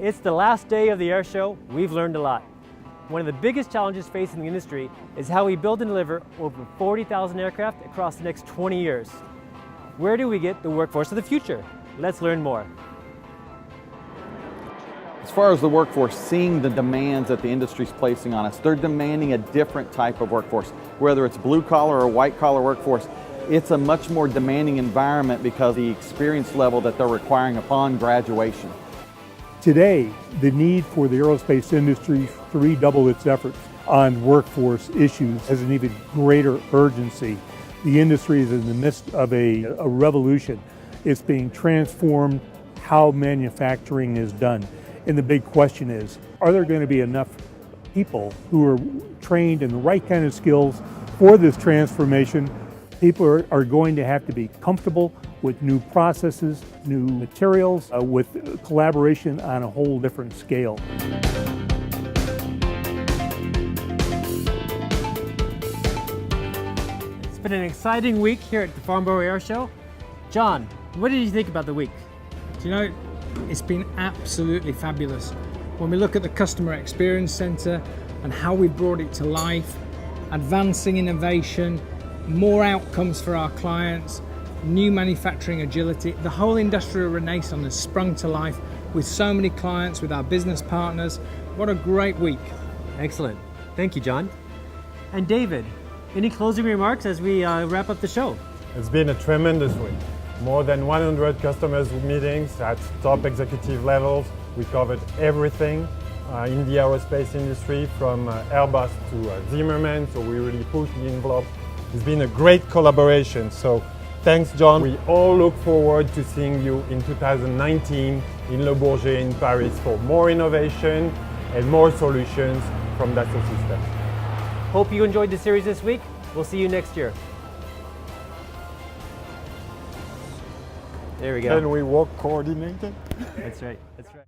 It's the last day of the air show. We've learned a lot. One of the biggest challenges facing the industry is how we build and deliver over 40,000 aircraft across the next 20 years. Where do we get the workforce of the future? Let's learn more. As far as the workforce, seeing the demands that the industry's placing on us, they're demanding a different type of workforce. Whether it's blue collar or white collar workforce, it's a much more demanding environment because of the experience level that they're requiring upon graduation. Today, the need for the aerospace industry to redouble its efforts on workforce issues has an even greater urgency. The industry is in the midst of a revolution. It's being transformed how manufacturing is done. And the big question is, are there going to be enough people who are trained in the right kind of skills for this transformation? People are going to have to be comfortable with new processes, new materials, with collaboration on a whole different scale. It's been an exciting week here at the Farnborough Air Show. John, what did you think about the week? Do you know, it's been absolutely fabulous. When we look at the Customer Experience Center and how we brought it to life, advancing innovation, more outcomes for our clients, new manufacturing agility, the whole industrial renaissance has sprung to life with so many clients, with our business partners. What a great week. Excellent. Thank you, John. And David, any closing remarks as we wrap up the show? It's been a tremendous week. More than 100 customers meetings at top executive levels. We covered everything in the aerospace industry, from Airbus to Zimmerman, so we really pushed the envelope. It's been a great collaboration, so thanks, John. We all look forward to seeing you in 2019 in Le Bourget in Paris for more innovation and more solutions from Dassault Systèmes. Hope you enjoyed the series this week. We'll see you next year. There we go. Can we walk coordinated? That's right. That's right.